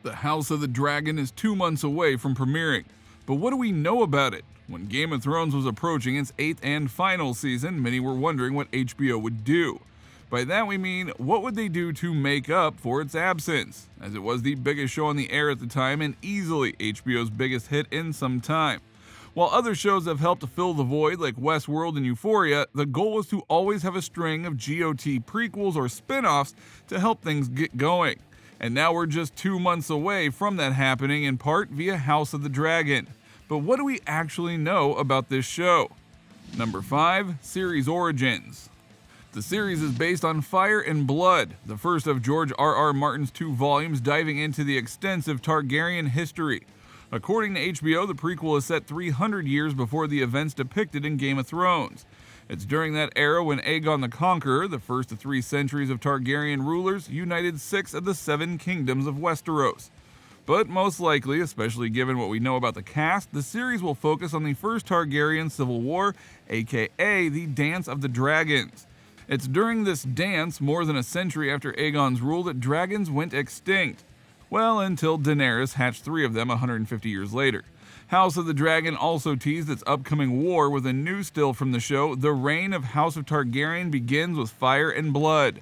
The House of the Dragon is 2 months away from premiering, but what do we know about it? When Game of Thrones was approaching its 8th and final season, many were wondering what HBO would do. By that we mean, what would they do to make up for its absence, as it was the biggest show on the air at the time and easily HBO's biggest hit in some time. While other shows have helped to fill the void like Westeros and Euphoria, the goal was to always have a string of GOT prequels or spinoffs to help things get going. And now we're just 2 months away from that happening, in part via House of the Dragon. But what do we actually know about this show? Number 5. Series Origins. The series is based on Fire and Blood, the first of George R.R. Martin's 2 volumes diving into the extensive Targaryen history. According to HBO, the prequel is set 300 years before the events depicted in Game of Thrones. It's during that era when Aegon the Conqueror, the first of 3 centuries of Targaryen rulers, united 6 of the 7 kingdoms of Westeros. But most likely, especially given what we know about the cast, the series will focus on the first Targaryen civil war, aka the Dance of the Dragons. It's during this dance, more than a century after Aegon's rule, that dragons went extinct. Well, until Daenerys hatched 3 of them 150 years later. House of the Dragon also teased its upcoming war with a new still from the show. The reign of House of Targaryen begins with Fire and Blood.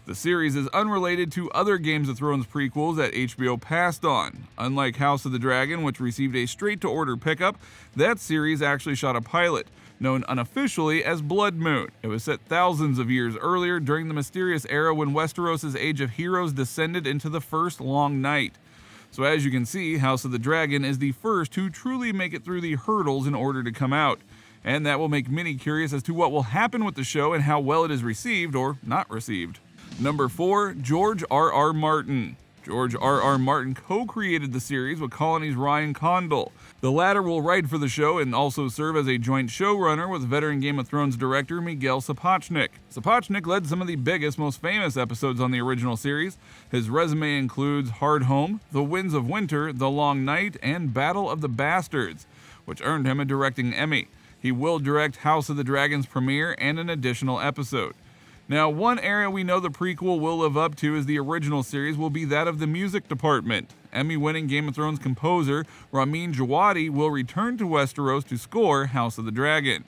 The series is unrelated to other Games of Thrones prequels that HBO passed on. Unlike House of the Dragon, which received a straight-to-order pickup, that series actually shot a pilot, known unofficially as Blood Moon. It was set thousands of years earlier during the mysterious era when Westeros' Age of Heroes descended into the First Long Night. So as you can see, House of the Dragon is the first to truly make it through the hurdles in order to come out. And that will make many curious as to what will happen with the show and how well it is received or not received. Number 4. George R.R. Martin. George R.R. Martin co-created the series with Colony's Ryan Condal. The latter will write for the show and also serve as a joint showrunner with veteran Game of Thrones director Miguel Sapochnik. Sapochnik led some of the biggest, most famous episodes on the original series. His resume includes Hard Home, The Winds of Winter, The Long Night, and Battle of the Bastards, which earned him a directing Emmy. He will direct House of the Dragon's premiere and an additional episode. Now, one area we know the prequel will live up to as the original series will be that of the music department. Emmy-winning Game of Thrones composer Ramin Djawadi will return to Westeros to score House of the Dragon.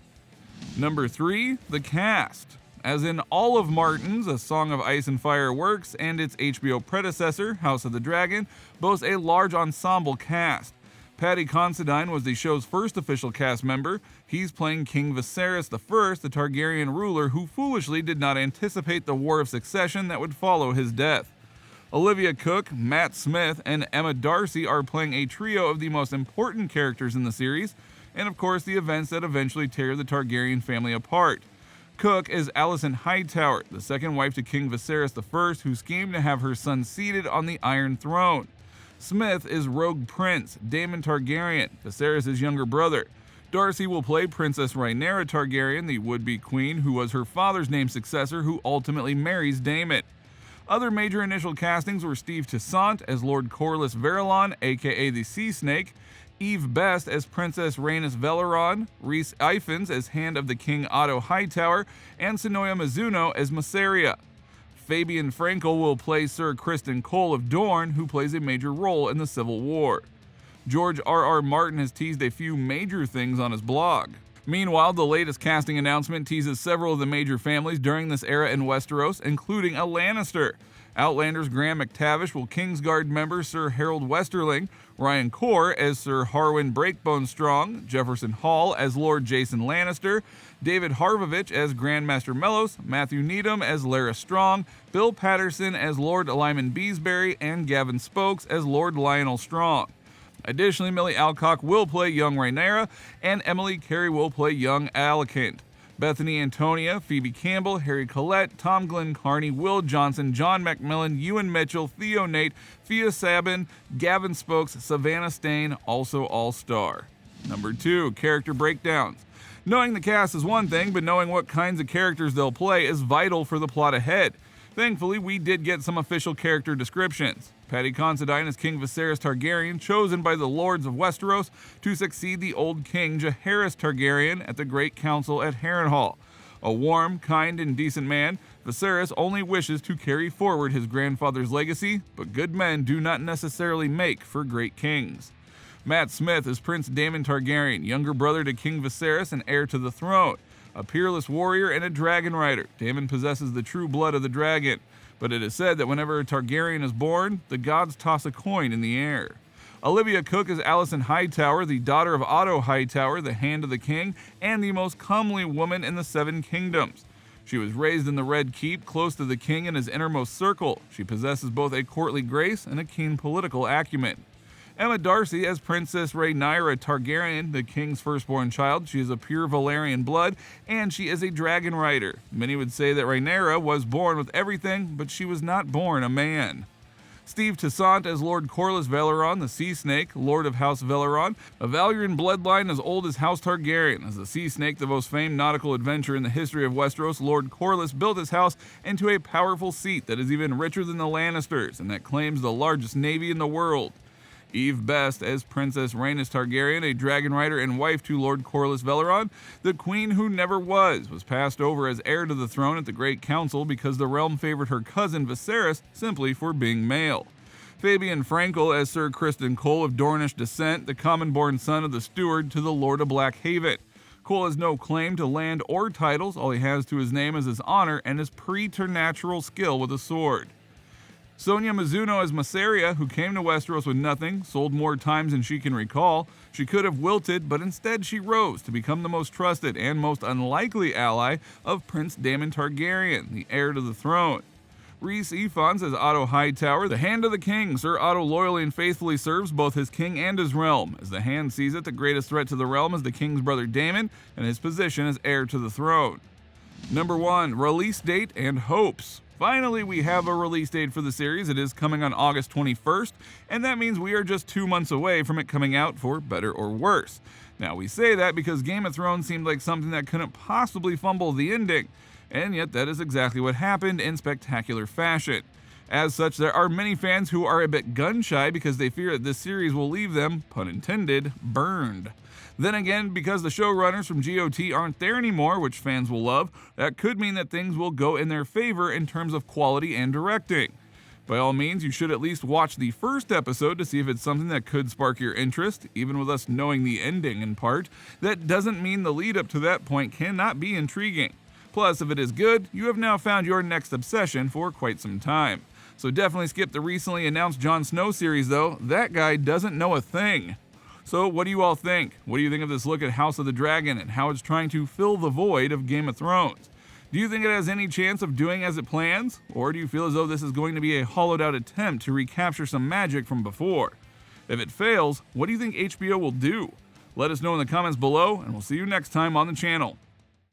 Number 3. The cast. As in all of Martin's A Song of Ice and Fire works and its HBO predecessor, House of the Dragon, boasts a large ensemble cast. Paddy Considine was the show's first official cast member. He's playing King Viserys I, the Targaryen ruler who foolishly did not anticipate the War of Succession that would follow his death. Olivia Cooke, Matt Smith, and Emma Darcy are playing a trio of the most important characters in the series, and of course the events that eventually tear the Targaryen family apart. Cooke is Alicent Hightower, the second wife to King Viserys I, who schemed to have her son seated on the Iron Throne. Smith is Rogue Prince, Daemon Targaryen, Viserys' younger brother. Darcy will play Princess Rhaenyra Targaryen, the would-be queen who was her father's named successor who ultimately marries Daemon. Other major initial castings were Steve Toussaint as Lord Corlys Verulan, aka the Sea Snake, Eve Best as Princess Rhaenys Veleron, Rhys Ifans as Hand of the King Otto Hightower, and Sonoya Mizuno as Mysaria. Fabian Frankel will play Sir Criston Cole of Dorne, who plays a major role in the Civil War. George R.R. Martin has teased a few major things on his blog. Meanwhile, the latest casting announcement teases several of the major families during this era in Westeros, including a Lannister. Outlander's Graham McTavish will Kingsguard member Sir Harold Westerling, Ryan Corr as Sir Harwin Breakbone Strong, Jefferson Hall as Lord Jason Lannister, David Harvovich as Grandmaster Mellos, Matthew Needham as Larys Strong, Bill Patterson as Lord Lyman Beesbury, and Gavin Spokes as Lord Lionel Strong. Additionally, Millie Alcock will play young Rhaenyra, and Emily Carey will play young Alicent. Bethany Antonia, Phoebe Campbell, Harry Collette, Tom Glenn Carney, Will Johnson, John McMillan, Ewan Mitchell, Theo Nate, Fia Sabin, Gavin Spokes, Savannah Stain, also all-star. Number 2, character breakdowns. Knowing the cast is one thing, but knowing what kinds of characters they'll play is vital for the plot ahead. Thankfully, we did get some official character descriptions. Paddy Considine is King Viserys Targaryen, chosen by the Lords of Westeros to succeed the old king Jaehaerys Targaryen at the Great Council at Harrenhal. A warm, kind, and decent man, Viserys only wishes to carry forward his grandfather's legacy, but good men do not necessarily make for great kings. Matt Smith is Prince Daemon Targaryen, younger brother to King Viserys and heir to the throne. A peerless warrior and a dragon rider, Daemon possesses the true blood of the dragon, but it is said that whenever a Targaryen is born, the gods toss a coin in the air. Olivia Cook is Alicent Hightower, the daughter of Otto Hightower, the Hand of the King, and the most comely woman in the Seven Kingdoms. She was raised in the Red Keep, close to the king in his innermost circle. She possesses both a courtly grace and a keen political acumen. Emma Darcy as Princess Rhaenyra Targaryen, the king's firstborn child. She is of pure Valyrian blood, and she is a dragon rider. Many would say that Rhaenyra was born with everything, but she was not born a man. Steve Toussaint as Lord Corlys Veleron, the Sea Snake, Lord of House Veleron, a Valyrian bloodline as old as House Targaryen. As the Sea Snake, the most famed nautical adventure in the history of Westeros, Lord Corlys built his house into a powerful seat that is even richer than the Lannisters, and that claims the largest navy in the world. Eve Best as Princess Rhaenys Targaryen, a dragon rider and wife to Lord Corlys Veleron, the queen who never was passed over as heir to the throne at the Great Council because the realm favored her cousin Viserys simply for being male. Fabian Frankel as Sir Criston Cole of Dornish descent, the common-born son of the steward to the Lord of Blackhaven. Cole has no claim to land or titles, all he has to his name is his honor and his preternatural skill with a sword. Sonia Mizuno as Mysaria, who came to Westeros with nothing, sold more times than she can recall. She could have wilted, but instead she rose to become the most trusted and most unlikely ally of Prince Daemon Targaryen, the heir to the throne. Rhys Ifans as Otto Hightower, the Hand of the King. Sir Otto loyally and faithfully serves both his king and his realm. As the Hand sees it, the greatest threat to the realm is the king's brother Daemon, and his position as heir to the throne. Number 1, release date and hopes. Finally, we have a release date for the series. It is coming on August 21st, and that means we are just 2 months away from it coming out, for better or worse. Now, we say that because Game of Thrones seemed like something that couldn't possibly fumble the ending, and yet that is exactly what happened in spectacular fashion. As such, there are many fans who are a bit gun-shy because they fear that this series will leave them, pun intended, burned. Then again, because the showrunners from GOT aren't there anymore, which fans will love, that could mean that things will go in their favor in terms of quality and directing. By all means, you should at least watch the first episode to see if it's something that could spark your interest. Even with us knowing the ending in part, that doesn't mean the lead up to that point cannot be intriguing. Plus, if it is good, you have now found your next obsession for quite some time. So definitely skip the recently announced Jon Snow series though. That guy doesn't know a thing. So what do you all think? What do you think of this look at House of the Dragon and how it's trying to fill the void of Game of Thrones? Do you think it has any chance of doing as it plans? Or do you feel as though this is going to be a hollowed out attempt to recapture some magic from before? If it fails, what do you think HBO will do? Let us know in the comments below, and we'll see you next time on the channel.